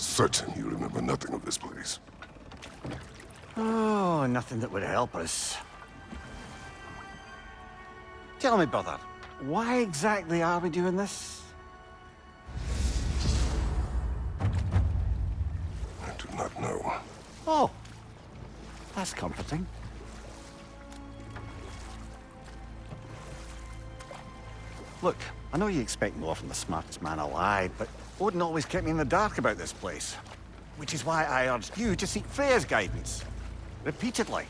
certain you remember nothing of this place. Oh, nothing that would help us. Tell me, brother, why exactly are we doing this? I do not know. Oh, that's comforting. Look, I know you expect more from the smartest man alive, but Odin always kept me in the dark about this place. Which is why I urged you to seek Freya's guidance. Repeatedly.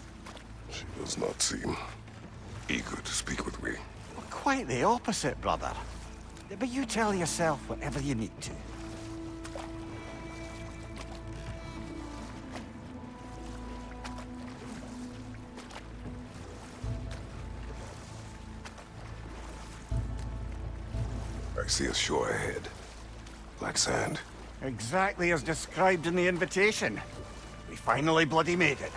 She does not seem eager to speak with me. Well, quite the opposite, brother. But you tell yourself whatever you need to. I see a shore ahead. Black sand. Exactly as described in the invitation. We finally bloody made it.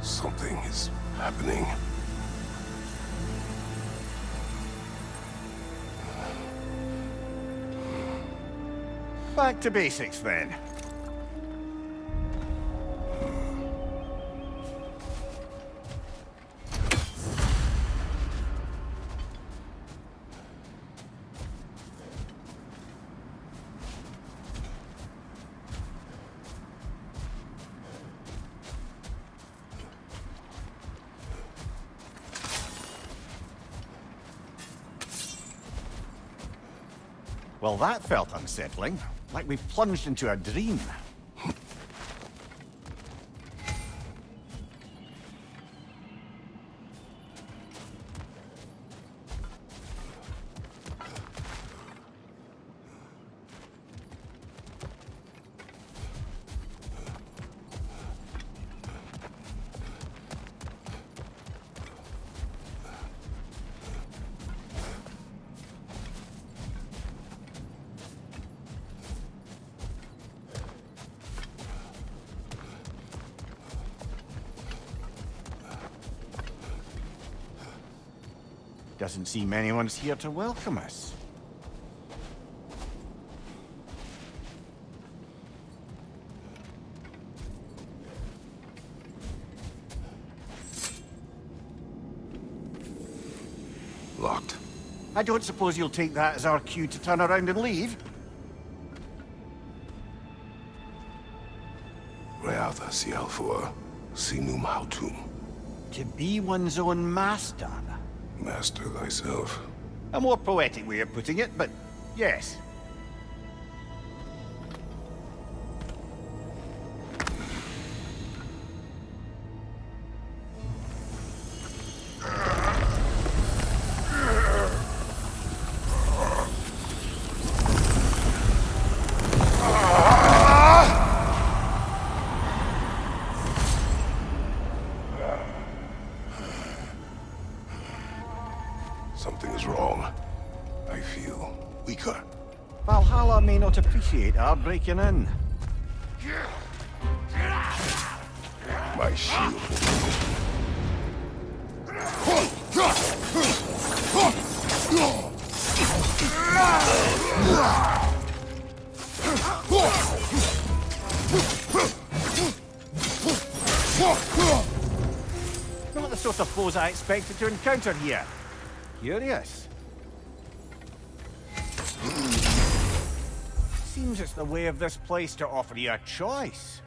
Something is happening. Back to basics, then. Well, that felt unsettling. Like we plunged into a dream. Doesn't seem anyone's here to welcome us. Locked. I don't suppose you'll take that as our cue to turn around and leave? Reatha Sialfur, Sinum Hautum. To be one's own master. Master thyself. A more poetic way of putting it, but yes. Something is wrong. I feel weaker. Valhalla may not appreciate our breaking in. My shield. Not the sort of foes I expected to encounter here. Curious. Seems it's the way of this place to offer you a choice.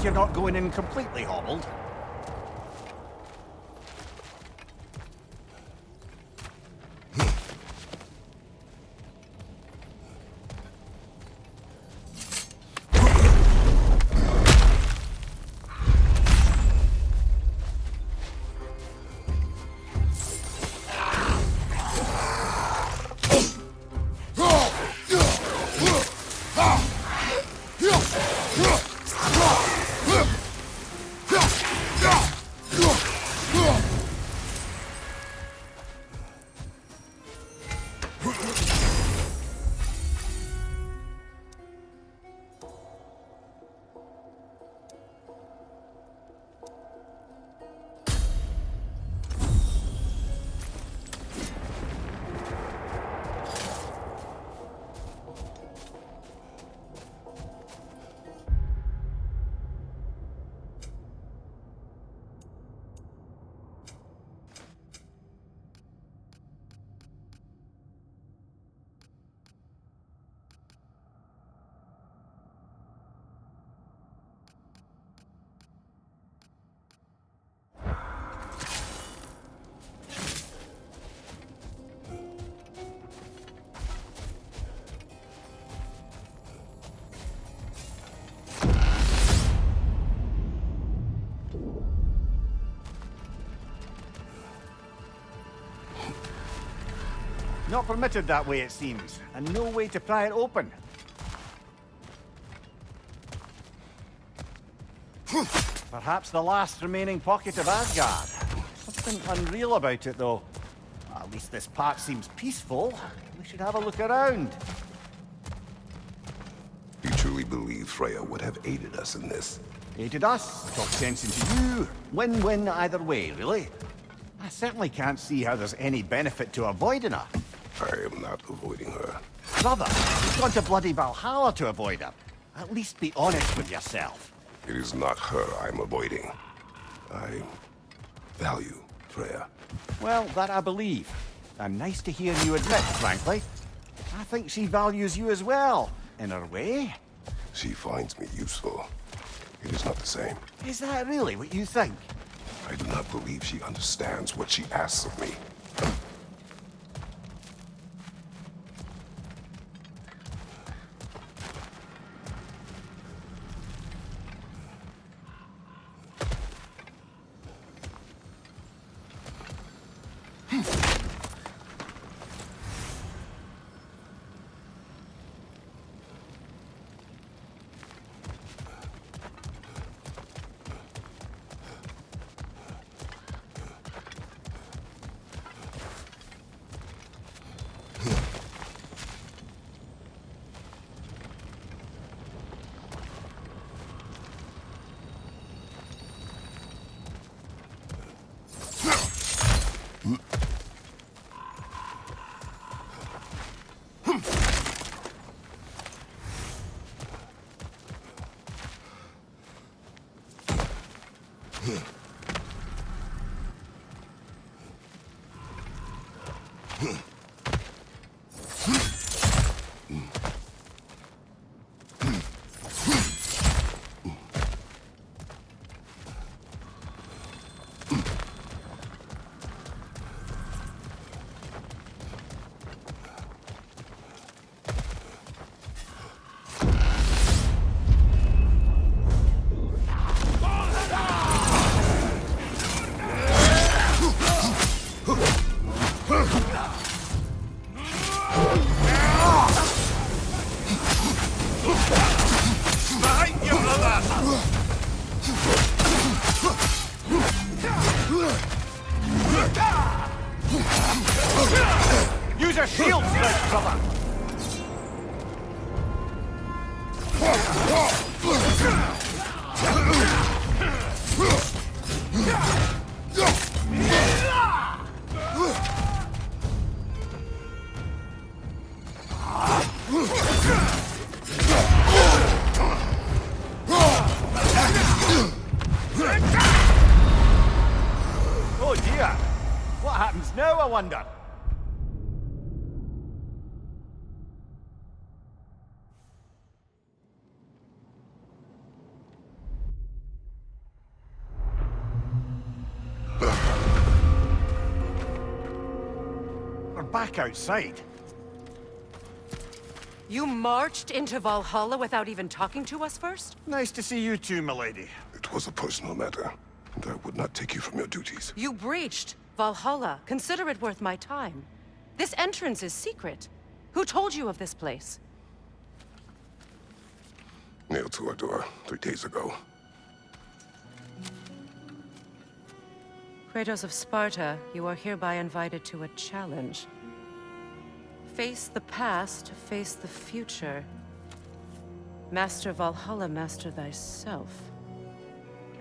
guess you're not going in completely hobbled. Not permitted that way, it seems, and no way to pry it open. Perhaps the last remaining pocket of Asgard. Something unreal about it, though. At least this part seems peaceful. We should have a look around. You truly believe Freya would have aided us in this? Aided us, talked sense into you. Win-win either way, really. I certainly can't see how there's any benefit to avoiding her. I am not avoiding her. Brother, you've gone to bloody Valhalla to avoid her. At least be honest with yourself. It is not her I'm avoiding. I value Freya. Well, that I believe. And nice to hear you admit, frankly. I think she values you as well, in her way. She finds me useful. It is not the same. Is that really what you think? I do not believe she understands what she asks of me. Use a shield strike, brother! Oh dear! What happens now, I wonder? back outside. You marched into Valhalla without even talking to us first? Nice to see you too, milady. It was a personal matter, and I would not take you from your duties. You breached Valhalla. Consider it worth my time. This entrance is secret. Who told you of this place? Nailed to our door 3 days ago. Kratos of Sparta, you are hereby invited to a challenge. Face the past, face the future. Master Valhalla, master thyself.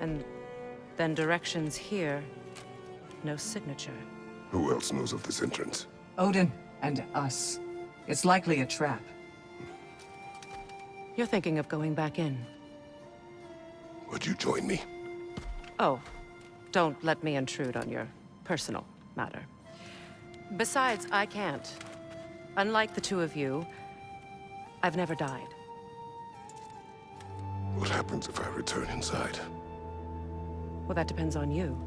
And then directions here, no signature. Who else knows of this entrance? Odin and us. It's likely a trap. You're thinking of going back in. Would you join me? Oh, don't let me intrude on your personal matter. Besides, I can't. Unlike the two of you, I've never died. What happens if I return inside? Well, that depends on you.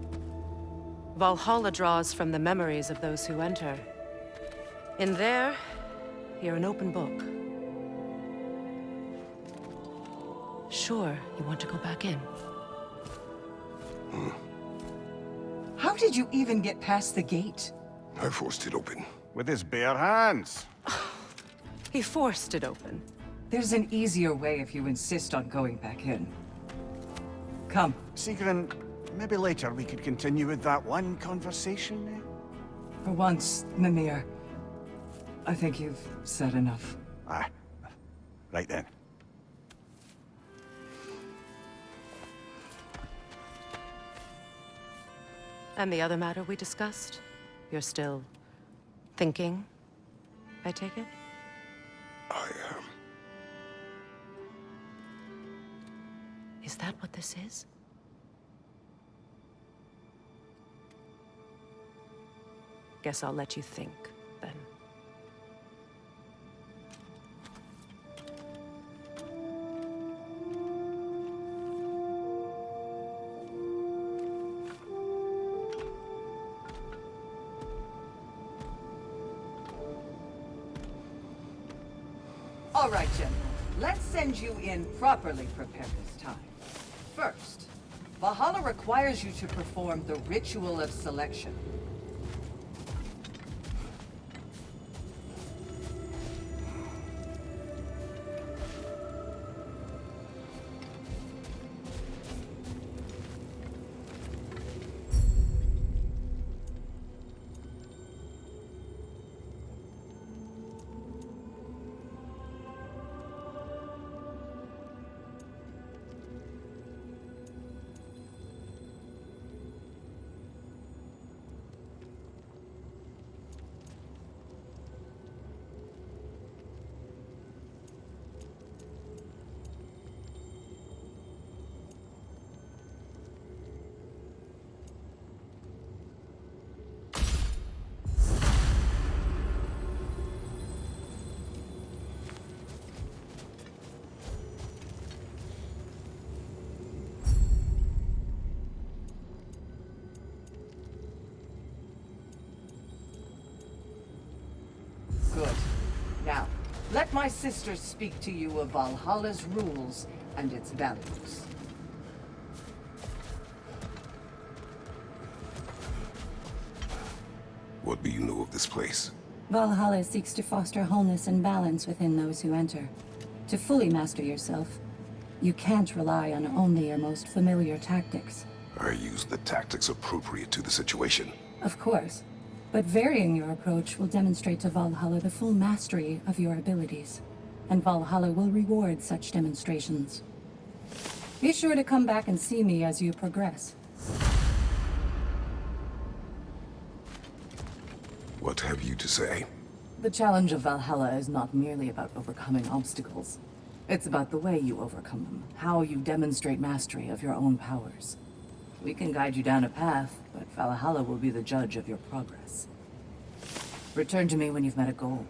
Valhalla draws from the memories of those who enter. In there, you're an open book. Sure, you want to go back in. How did you even get past the gate? I forced it open. With his bare hands. He forced it open. There's an easier way if you insist on going back in. Come. Sigrun, maybe later we could continue with that one conversation, eh? For once, Mimir, I think you've said enough. Ah, right then. And the other matter we discussed? You're still thinking, I take it? I am. Is that what this is? Guess I'll let you think, then. All right, gentlemen. Let's send you in properly prepared this time. First, Valhalla requires you to perform the ritual of selection. Good. Now, let my sisters speak to you of Valhalla's rules and its values. What do you know of this place? Valhalla seeks to foster wholeness and balance within those who enter. To fully master yourself, you can't rely on only your most familiar tactics. I use the tactics appropriate to the situation. Of course, but varying your approach will demonstrate to Valhalla the full mastery of your abilities, and Valhalla will reward such demonstrations. Be sure to come back and see me as you progress. What have you to say? The challenge of Valhalla is not merely about overcoming obstacles. It's about the way you overcome them, how you demonstrate mastery of your own powers. We can guide you down a path, but Valhalla will be the judge of your progress. Return to me when you've met a goal,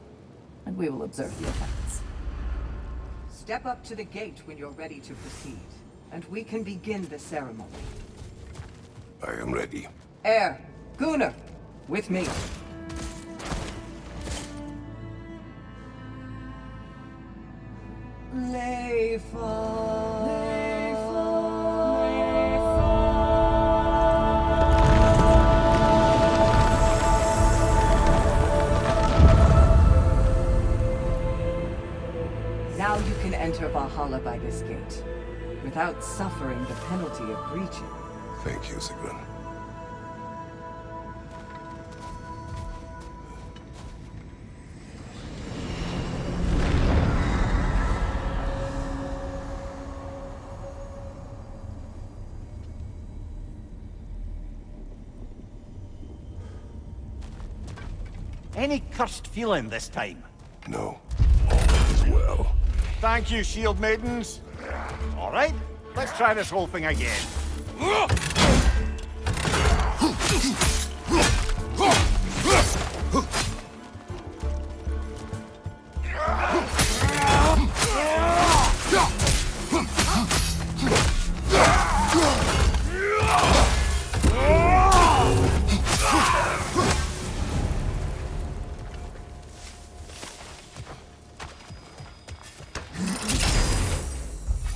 and we will observe the effects. Step up to the gate when you're ready to proceed, and we can begin the ceremony. I am ready. Air, Gunnar, with me. Now you can enter Valhalla by this gate, without suffering the penalty of breaching. Thank you, Sigrun. Any cursed feeling this time? No, all is well. Thank you, shield maidens. All right, let's try this whole thing again.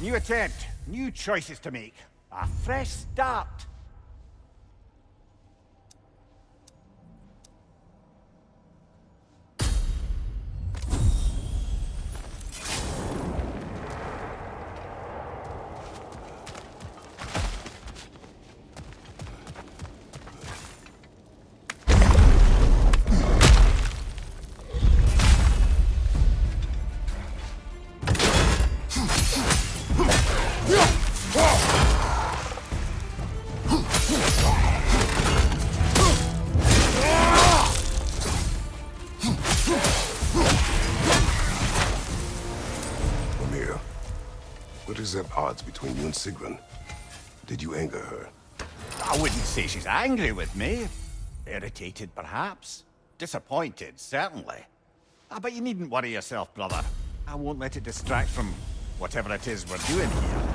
New attempt, new choices to make. A fresh start. What is at odds between you and Sigrun? Did you anger her? I wouldn't say she's angry with me. Irritated, perhaps. Disappointed, certainly. But you needn't worry yourself, brother. I won't let it distract from whatever it is we're doing here.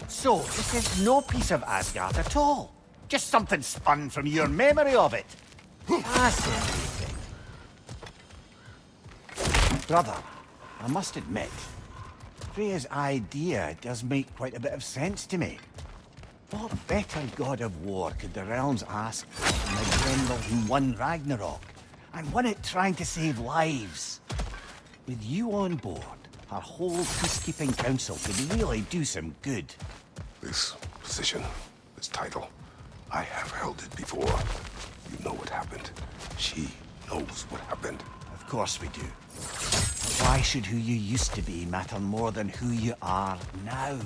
So, this is no piece of Asgard at all. Just something spun from your memory of it. Fascinating. Brother, I must admit, Freya's idea does make quite a bit of sense to me. What better god of war could the realms ask than the general who won Ragnarok, and won it trying to save lives? With you on board, our whole peacekeeping council could really do some good. This position, this title, I have held it before. You know what happened. She knows what happened. Of course we do. But why should who you used to be matter more than who you are now?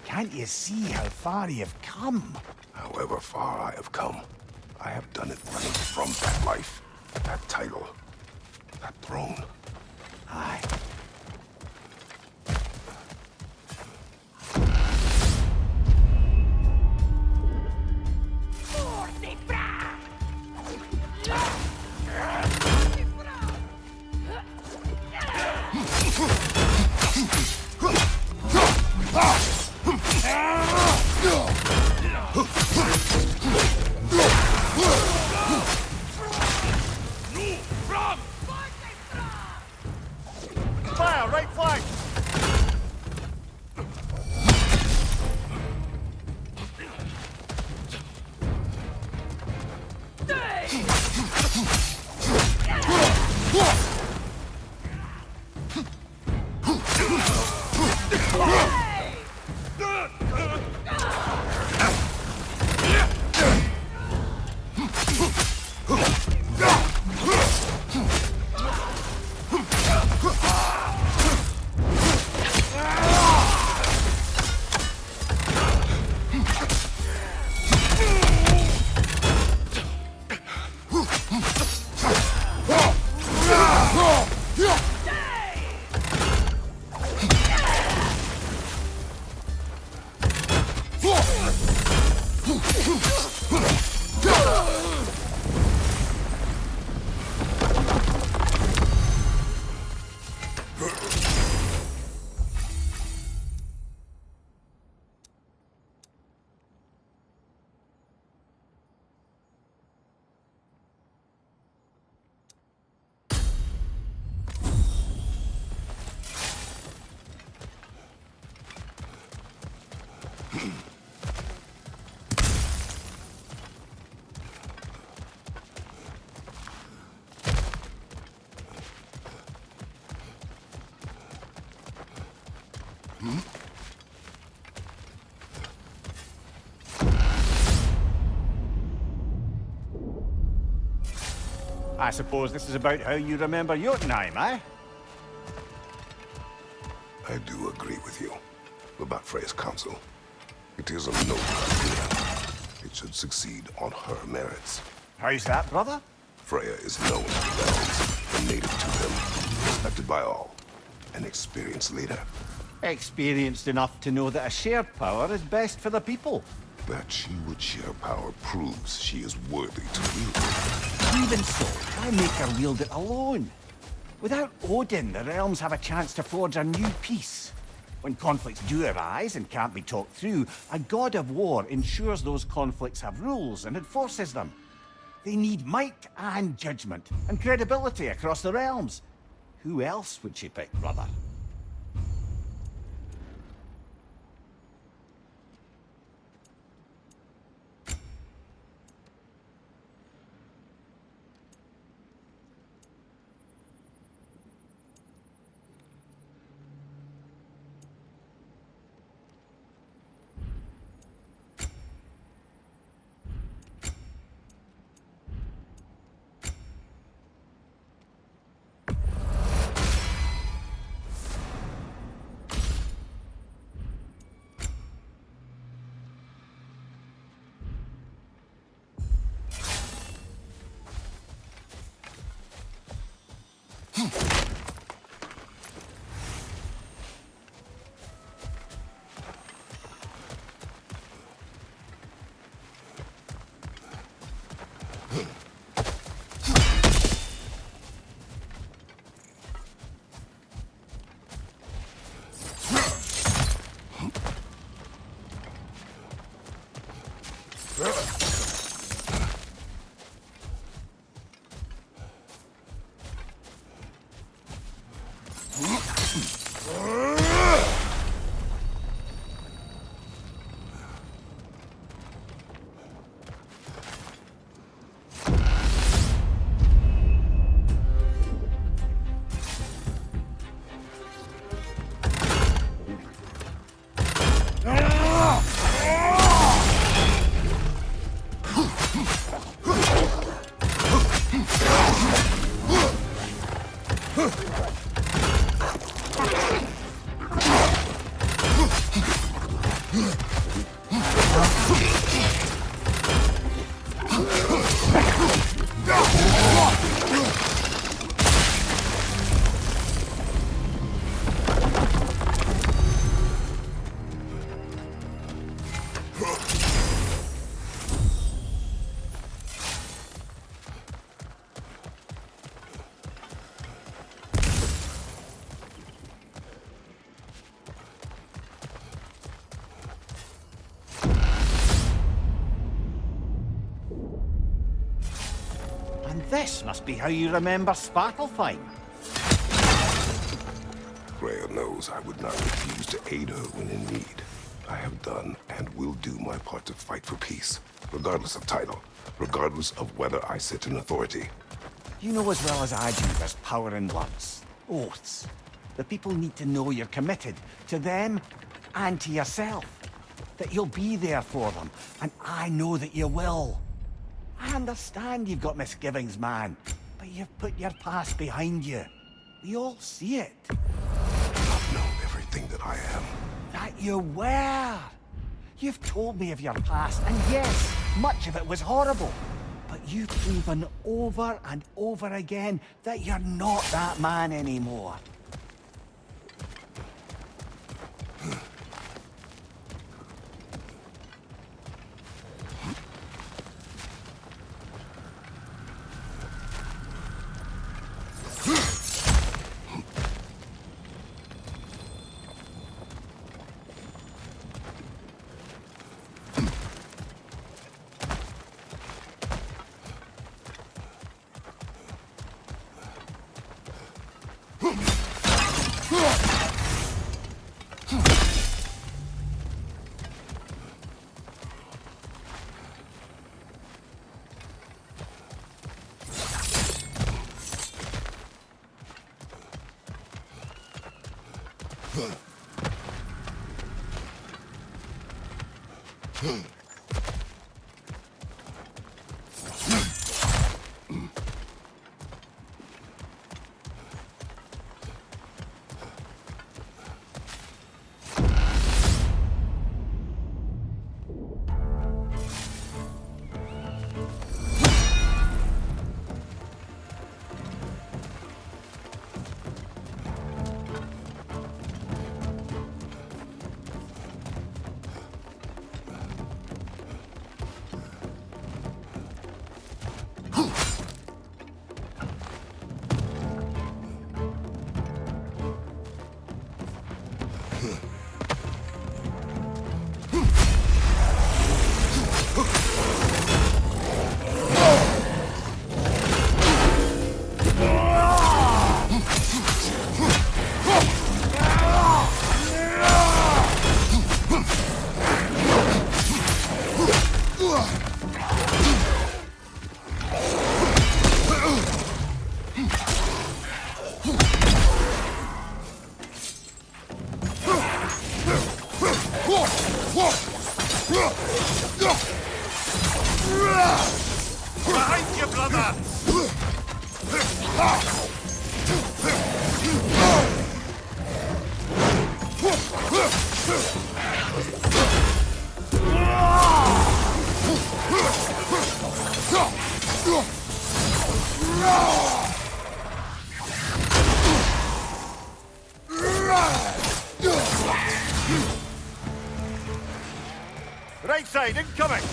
Can't you see how far you've come? However far I have come, I have done it running from that life, that title, that throne. Aye. Fire, right flank! I suppose this is about how you remember Jotunheim, eh? I do agree with you about Freya's counsel. It is a noble idea. It should succeed on her merits. How's that, brother? Freya is known to the realms, a native to them, respected by all, an experienced leader. Experienced enough to know that a shared power is best for the people. That she would share power proves she is worthy to wield it. Even so, why make her wield it alone? Without Odin, the realms have a chance to forge a new peace. When conflicts do arise and can't be talked through, a god of war ensures those conflicts have rules and enforces them. They need might and judgment, and credibility across the realms. Who else would she pick, brother? This must be how you remember Svartalfheim. Freya knows I would not refuse to aid her when in need. I have done and will do my part to fight for peace, regardless of title, regardless of whether I sit in authority. You know as well as I do there's power in words, oaths. The people need to know you're committed, to them and to yourself. That you'll be there for them, and I know that you will. I understand you've got misgivings, man, but you've put your past behind you. We all see it. I know everything that I am. That you were. You've told me of your past, and yes, much of it was horrible. But you've proven over and over again that you're not that man anymore. Behind you, brother! Right side, incoming!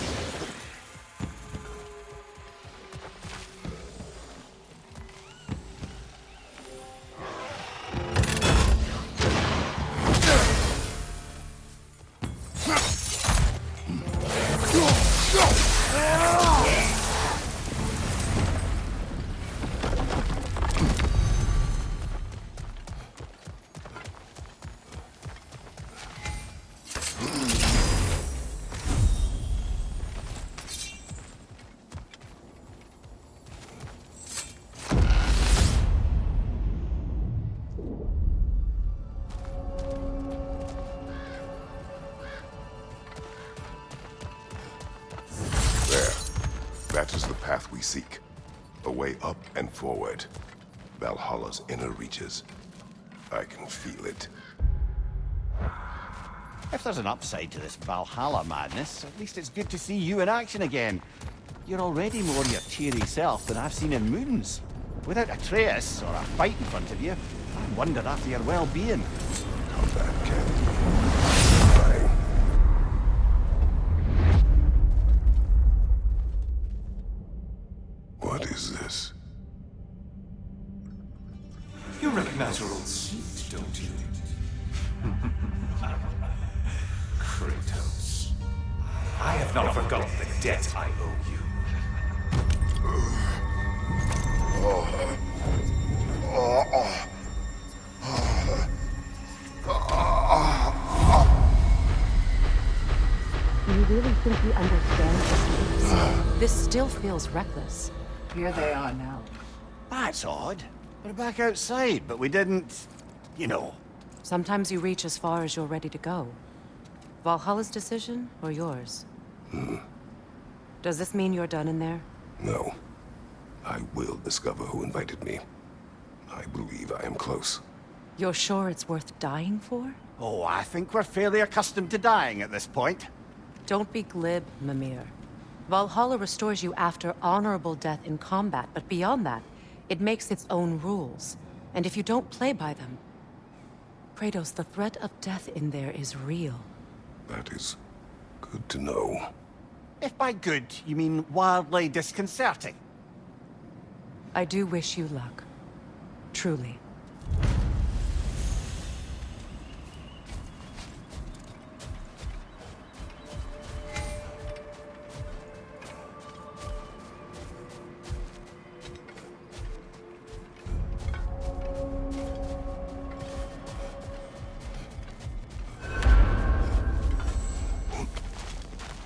That is the path we seek. A way up and forward. Valhalla's inner reaches. I can feel it. If there's an upside to this Valhalla madness, at least it's good to see you in action again. You're already more your cheery self than I've seen in moons. Without Atreus, or a fight in front of you, I wonder after your well-being. Combat can be. What is this? You recognize your old suit, don't you? Kratos. I have not forgotten the debt I owe you. You really think you understand this? This still feels reckless. Here they are now. That's odd. We're back outside, but we didn't... you know. Sometimes you reach as far as you're ready to go. Valhalla's decision, or yours? Does this mean you're done in there? No. I will discover who invited me. I believe I am close. You're sure it's worth dying for? Oh, I think we're fairly accustomed to dying at this point. Don't be glib, Mimir. Valhalla restores you after honorable death in combat, but beyond that, it makes its own rules. And if you don't play by them... Kratos, the threat of death in there is real. That is good to know. If by good, you mean wildly disconcerting. I do wish you luck. Truly.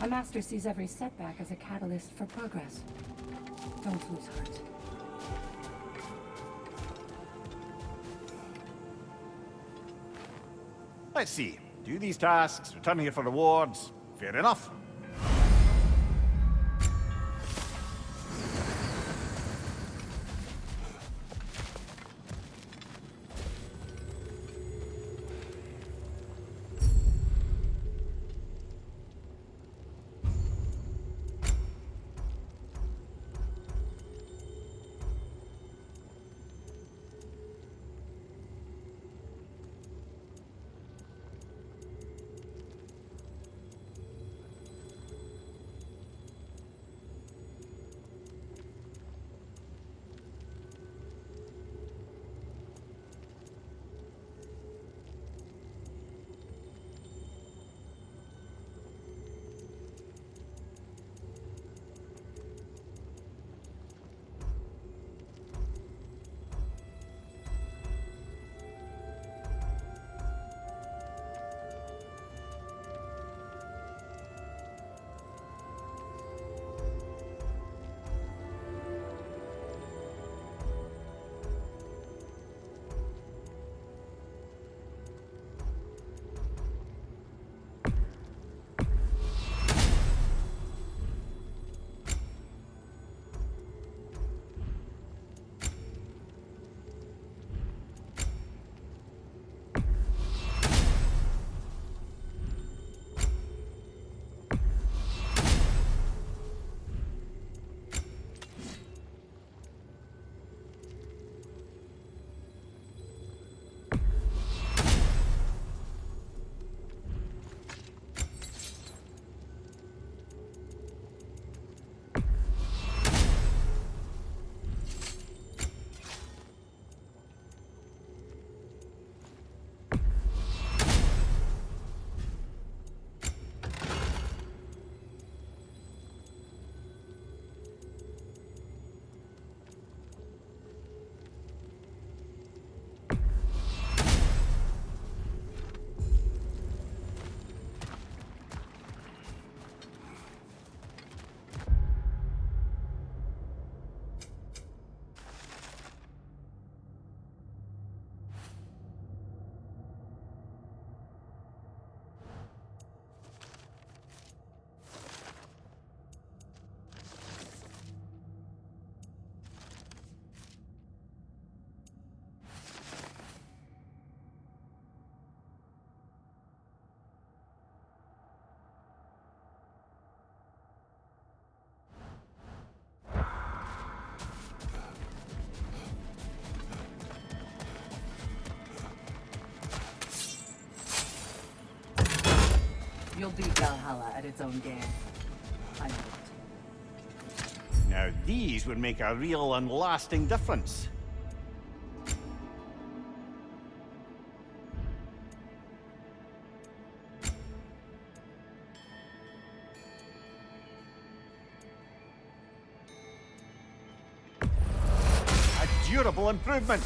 A master sees every setback as a catalyst for progress. Don't lose heart. Let's see. Do these tasks, return here for rewards. Fair enough. beat Valhalla at its own game. I know it. Now these would make a real and lasting difference. A durable improvement.